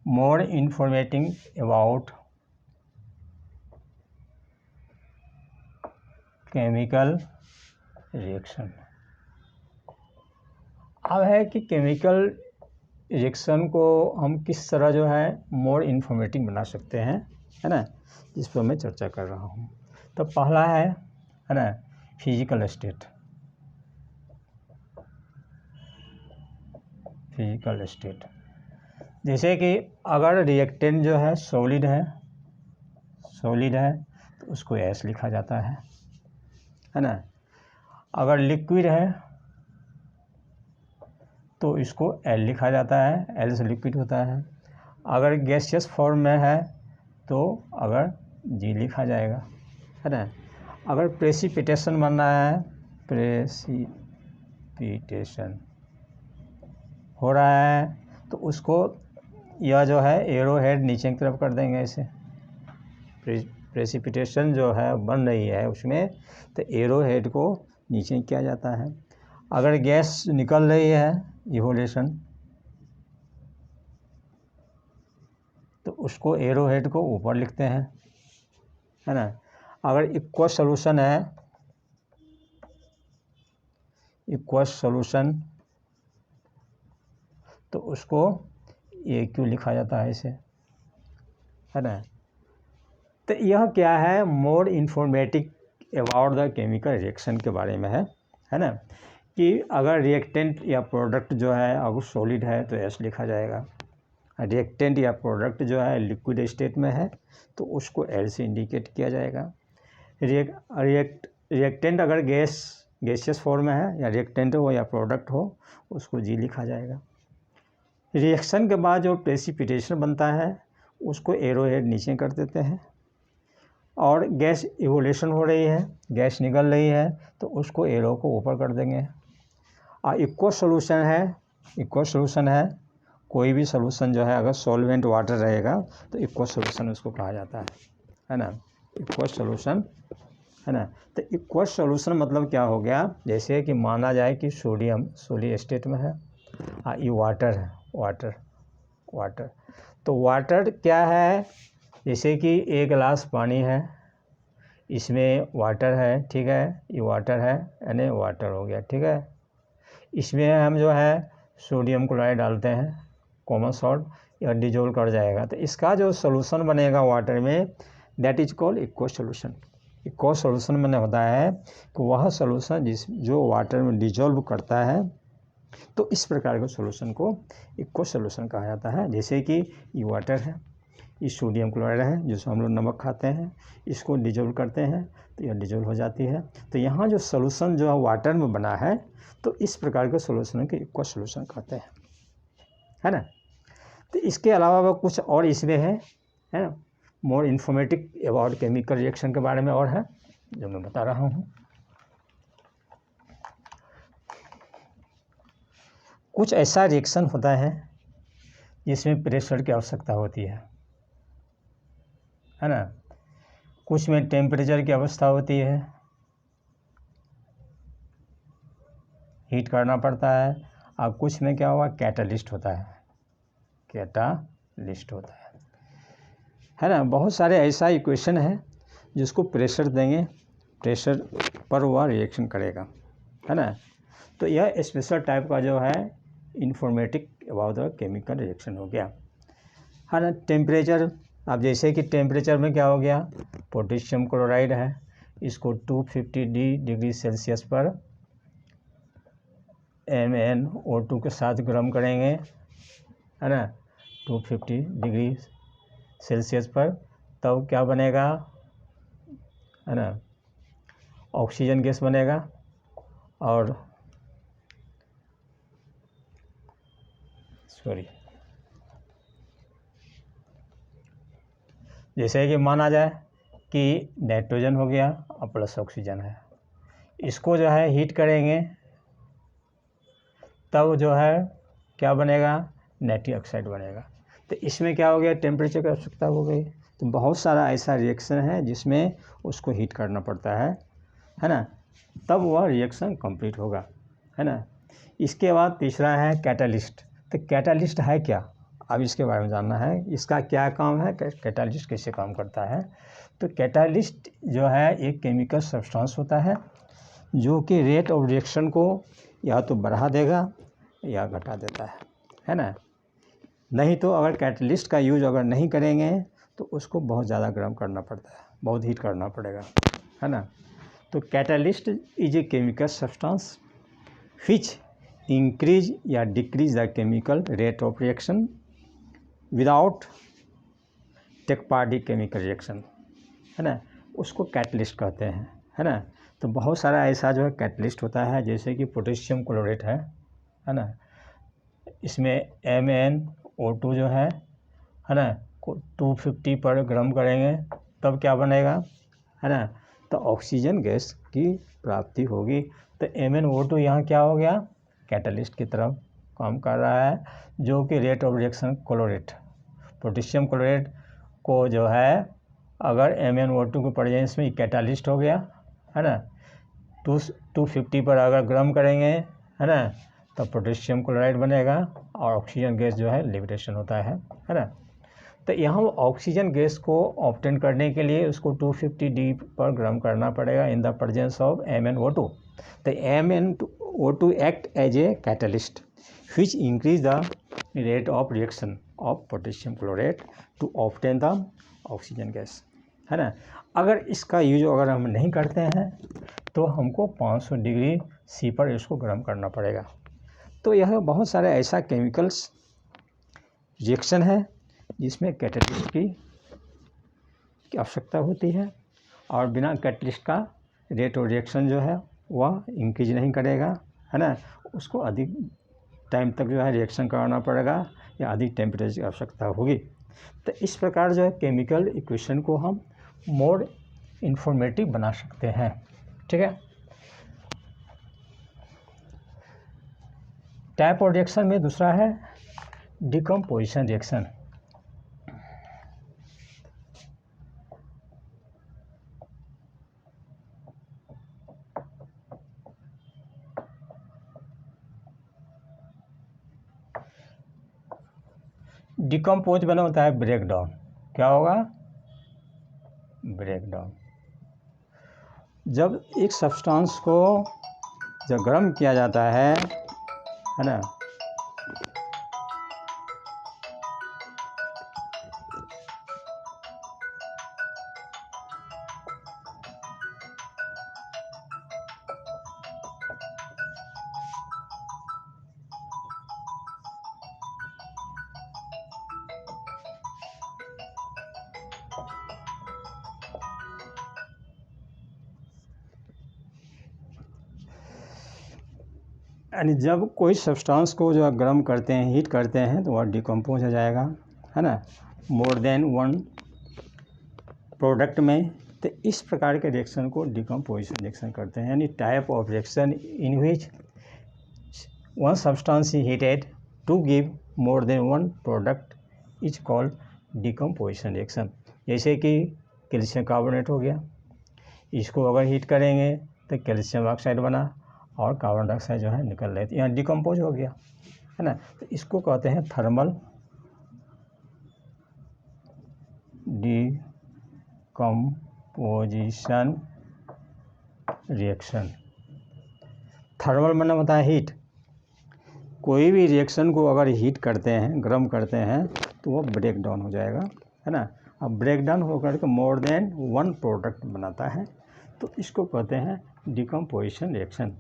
more informating about chemical reaction. अब है कि केमिकल रिएक्शन को हम किस तरह जो है मोर इन्फॉर्मेटिव बना सकते हैं, है ना, जिस पर मैं चर्चा कर रहा हूँ। तो पहला है ना, फिजिकल स्टेट। फिजिकल स्टेट जैसे कि अगर रिएक्टेंट जो है सॉलिड है तो उसको एस लिखा जाता है ना। अगर लिक्विड है तो इसको एल लिखा जाता है, एल से लिक्विड होता है। अगर गैसियस फॉर्म में है तो अगर जी लिखा जाएगा, है ना। अगर प्रेसिपिटेशन बनना है, प्रेसिपिटेशन हो रहा है तो उसको यह जो है एरो हेड नीचे की तरफ कर देंगे ऐसे। प्रेसिपिटेशन जो है बन रही है उसमें तो एरो हेड को नीचे किया जाता है। अगर गैस निकल रही है, इवोल्यूशन उसको एरो हेड को ऊपर लिखते हैं, है ना। अगर इक्वस सॉल्यूशन है, इक्वस सॉल्यूशन, तो उसको ए क्यू लिखा जाता है इसे, है ना। तो यह क्या है, more informative about the chemical reaction के बारे में है ना, कि अगर रिएक्टेंट या प्रोडक्ट जो है अगर सॉलिड है तो एस लिखा जाएगा, रिएक्टेंट या प्रोडक्ट जो है लिक्विड स्टेट में है तो उसको एल से इंडिकेट किया जाएगा। रिएक्टेंट अगर गैसियस फॉर्म में है, या रिएक्टेंट हो या प्रोडक्ट हो, उसको जी लिखा जाएगा। रिएक्शन के बाद जो प्रेसिपिटेशन बनता है उसको एरो हेड नीचे कर देते हैं, और गैस इवोल्यूशन हो रही है, गैस निकल रही है, तो उसको एरो को ऊपर कर देंगे। और इक्वस सॉल्यूशन है, कोई भी सॉल्यूशन जो है अगर सॉल्वेंट वाटर रहेगा तो इक्वस सॉल्यूशन उसको कहा जाता है ना, इक्वस सॉल्यूशन, है ना। तो इक्वस सॉल्यूशन मतलब क्या हो गया, जैसे कि माना जाए कि सोडियम सॉलिड स्टेट में है, ये वाटर है, वाटर तो वाटर क्या है, जैसे कि एक गिलास पानी है, इसमें वाटर है, ठीक है, ये वाटर है, यानी वाटर हो गया, ठीक है। इसमें हम जो है सोडियम क्लोराइड डालते हैं, कॉमन सॉल्ट, या डिजोल्व कर जाएगा, तो इसका जो सोल्यूशन बनेगा वाटर में, that is called equals solution. Equals solution में होता है कि वह सॉल्यूशन जो वाटर में डिजोल्व करता है, तो इस प्रकार के सॉल्यूशन को इक्वस सॉल्यूशन कहा जाता है। जैसे कि ये वाटर है, ये सोडियम क्लोराइड है, जिसको हम लोग नमक खाते हैं, इसको डिजोल्व करते हैं तो यह डिजोल्व हो जाती है। तो यहाँ जो सॉल्यूशन जो है वाटर में बना है, तो इस प्रकार के सॉल्यूशन के इक्वस सॉल्यूशन कहते हैं, है ना। तो इसके अलावा कुछ और इसमें है ना, more informative about chemical reaction के बारे में और है जो मैं बता रहा हूँ। कुछ ऐसा रिएक्शन होता है जिसमें प्रेशर की आवश्यकता होती है ना, कुछ में टेम्परेचर की अवस्था होती है, हीट करना पड़ता है, और कुछ में क्या हुआ, कैटालिस्ट होता है ना। बहुत सारे ऐसा इक्वेशन है जिसको प्रेशर देंगे, प्रेशर पर वह रिएक्शन करेगा, है ना। तो यह स्पेशल टाइप का जो है informative about the chemical reaction हो गया, है ना। टेम्परेचर, अब जैसे कि टेम्परेचर में क्या हो गया, पोटेशियम क्लोराइड है, इसको 250 डिग्री सेल्सियस पर MnO2 के साथ गर्म करेंगे, है ना, 250 डिग्री सेल्सियस पर, तब क्या बनेगा, है ना, ऑक्सीजन गैस बनेगा। और जैसे कि माना जाए कि नाइट्रोजन हो गया और प्लस ऑक्सीजन है, इसको जो है हीट करेंगे तब जो है क्या बनेगा, नाइट्रिक ऑक्साइड बनेगा। तो इसमें क्या हो गया, टेम्परेचर की आवश्यकता हो गई। तो बहुत सारा ऐसा रिएक्शन है जिसमें उसको हीट करना पड़ता है ना, तब वह रिएक्शन कंप्लीट होगा, है ना। इसके बाद तीसरा है कैटालिस्ट। तो कैटालिस्ट है क्या, अब इसके बारे में जानना है, इसका क्या काम है, कैटालिस्ट कैसे काम करता है। तो कैटालिस्ट जो है एक केमिकल सब्सटेंस होता है जो कि रेट ऑफ रिएक्शन को या तो बढ़ा देगा या घटा देता है ना। नहीं तो अगर कैटलिस्ट का यूज अगर नहीं करेंगे तो उसको बहुत ज़्यादा गर्म करना पड़ता है, बहुत हीट करना पड़ेगा, है ना। तो catalyst is a chemical substance which increase या decrease the chemical rate of reaction without take part in chemical reaction, है ना, उसको कैटलिस्ट कहते हैं, है ना। तो बहुत सारा ऐसा जो है कैटलिस्ट होता है, जैसे कि पोटेशियम क्लोरेट है ना, इसमें MnO2 जो है ना, 250 पर गर्म करेंगे तब क्या बनेगा, है ना, तो ऑक्सीजन गैस की प्राप्ति होगी। तो MnO2 यहाँ क्या हो गया, कैटलिस्ट की तरफ काम कर रहा है, जो कि rate of reaction chlorate, potassium chlorate को जो है अगर MnO2 के प्रेजेंस में कैटालिस्ट हो गया, है ना, 250 पर अगर गर्म करेंगे, है ना, तो पोटेशियम क्लोराइड बनेगा और ऑक्सीजन गैस जो है लिबरेशन होता है ना। तो यहाँ ऑक्सीजन गैस को ऑब्टेन करने के लिए उसको 250 पर गर्म करना पड़ेगा in the presence of MnO2. तो MnO2 act as a catalyst which increase the rate of reaction of potassium chlorate to obtain the oxygen gas, है ना। अगर इसका यूज अगर हम नहीं करते हैं तो हमको 500 डिग्री सी पर इसको गर्म करना पड़ेगा। तो यह बहुत सारे ऐसा केमिकल्स रिएक्शन है जिसमें कैटलिस्ट की आवश्यकता होती है, और बिना कैटलिस्ट का रेट ऑफ रिएक्शन जो है वह इंक्रीज नहीं करेगा, है ना। उसको अधिक टाइम तक जो है रिएक्शन कराना पड़ेगा या अधिक टेम्परेचर की आवश्यकता होगी। तो इस प्रकार जो है केमिकल इक्वेशन को हम मोर इंफॉर्मेटिव बना सकते हैं, ठीक है। टाइप ऑफ रिएक्शन में दूसरा है डिकम्पोजिशन रिएक्शन। डिकम्पोज बना होता है ब्रेक डाउन। क्या होगा? Break down. जब एक सब्सटेंस को जब गर्म किया जाता है ना, यानी जब कोई सब्सटेंस को जो गर्म करते हैं, हीट करते हैं, तो वह डिकम्पोज हो जाएगा, है ना, मोर देन वन प्रोडक्ट में। तो इस प्रकार के रिएक्शन को डिकम्पोजिशन रिएक्शन करते हैं। यानी type of reaction in which one substance is heated to give more than one product is called decomposition reaction. जैसे कि कैल्शियम कार्बोनेट हो गया, इसको अगर हीट करेंगे तो कैल्शियम ऑक्साइड बना और कार्बन डाइऑक्साइड जो है निकल रहे थे, यहाँ डिकम्पोज हो गया, है ना। तो इसको कहते हैं थर्मल डिकम्पोजिशन रिएक्शन। थर्मल मतलब होता है हीट। कोई भी रिएक्शन को अगर हीट करते हैं, गर्म करते हैं, तो वो ब्रेक डाउन हो जाएगा, है ना। अब ब्रेक डाउन होकर के मोर देन वन प्रोडक्ट बनाता है, तो इसको कहते हैं डिकम्पोजिशन रिएक्शन।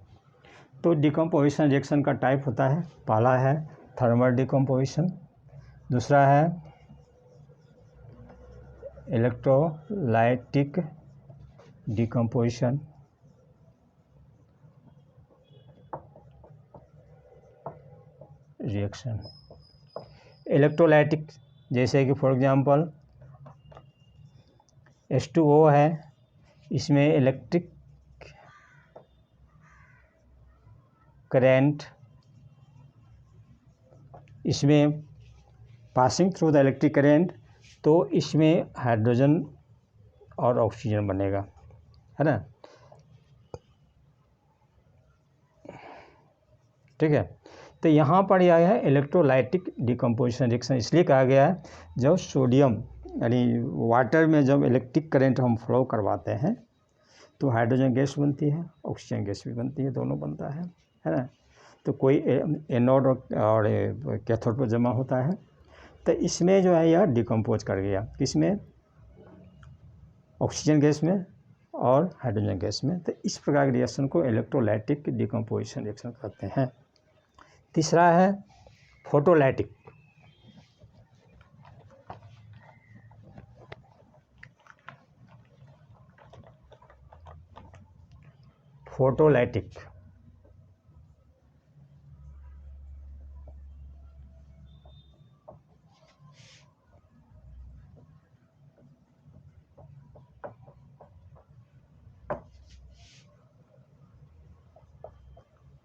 तो डिकम्पोजिशन रिएक्शन का टाइप होता है, पहला है थर्मल डिकम्पोजिशन, दूसरा है इलेक्ट्रोलाइटिक डिकम्पोजिशन, रिएक्शन। इलेक्ट्रोलाइटिक जैसे कि फॉर एग्जांपल H2O है, इसमें इलेक्ट्रिक करंट, इसमें passing through the electric current, तो इसमें हाइड्रोजन और ऑक्सीजन बनेगा, है ना, ठीक है। तो यहाँ पर यह है इलेक्ट्रोलाइटिक डिकम्पोजिशन रिएक्शन इसलिए कहा गया है, जब सोडियम यानी वाटर में जब इलेक्ट्रिक करंट हम फ्लो करवाते हैं तो हाइड्रोजन गैस बनती है, ऑक्सीजन गैस भी बनती है, दोनों बनता है ना। तो कोई एनोड और कैथोड पर जमा होता है, तो इसमें जो है यह डिकम्पोज कर गया, किसमें? ऑक्सीजन गैस में और हाइड्रोजन गैस में। तो इस प्रकार के रिएक्शन को इलेक्ट्रोलाइटिक डिकम्पोजिशन रिएक्शन कहते हैं। तीसरा है photolytic. Photolytic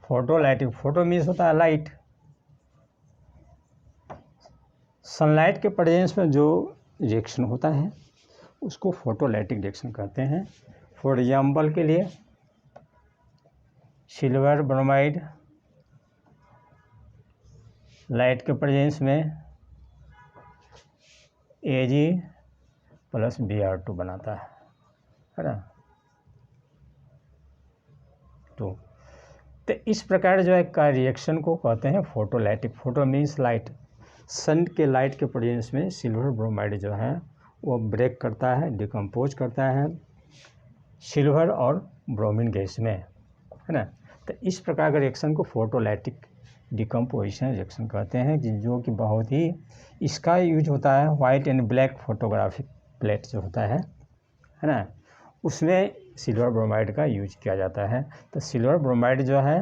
photolytic, photo means होता है लाइट। सनलाइट के प्रेजेंस में जो रिएक्शन होता है उसको फोटोलाइटिक रिएक्शन कहते हैं। फॉर एग्जाम्पल के लिए सिल्वर ब्रोमाइड लाइट के प्रेजेंस में Ag प्लस Br2 बनाता है ना। तो इस प्रकार जो है का रिएक्शन को कहते हैं photolytic. Photo means light. Sun के लाइट के प्रेजेंस में सिल्वर ब्रोमाइड जो है वो ब्रेक करता है, डिकम्पोज करता है सिल्वर और ब्रोमीन गैस में, है ना। तो इस प्रकार का रिएक्शन को फोटोलाइटिक डिकम्पोजिशन रिएक्शन कहते हैं, जो कि बहुत ही इसका यूज होता है white and black photographic plate जो होता है ना, उसमें सिल्वर ब्रोमाइड का यूज किया जाता है। तो सिल्वर ब्रोमाइड जो है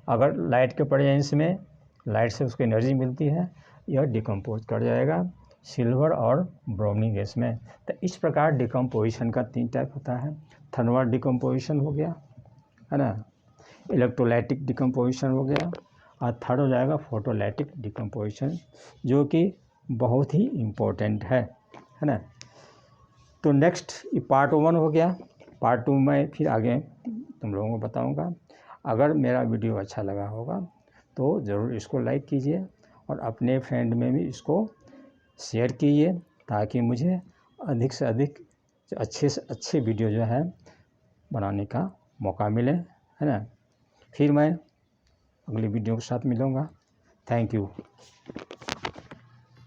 अगर लाइट के प्रेजेंस में, लाइट से उसको एनर्जी मिलती है, यह डिकम्पोज कर जाएगा सिल्वर और ब्रोमीन गैस में। तो इस प्रकार डिकम्पोजिशन का 3 टाइप होता है। थर्मल डिकम्पोजिशन हो गया, है ना, इलेक्ट्रोलाइटिक डिकम्पोजिशन हो गया, और थर्ड हो जाएगा फोटोलाइटिक डिकम्पोजिशन, जो कि बहुत ही इम्पोर्टेंट है ना। तो नेक्स्ट ये पार्ट 1 हो गया। पार्ट 2 में फिर आगे तुम लोगों को बताऊंगा। अगर मेरा वीडियो अच्छा लगा होगा तो ज़रूर इसको लाइक कीजिए और अपने फ्रेंड में भी इसको शेयर कीजिए, ताकि मुझे अधिक से अधिक अच्छे से अच्छे वीडियो जो है बनाने का मौका मिले, है ना। फिर मैं अगली वीडियो के साथ मिलूँगा। Thank you.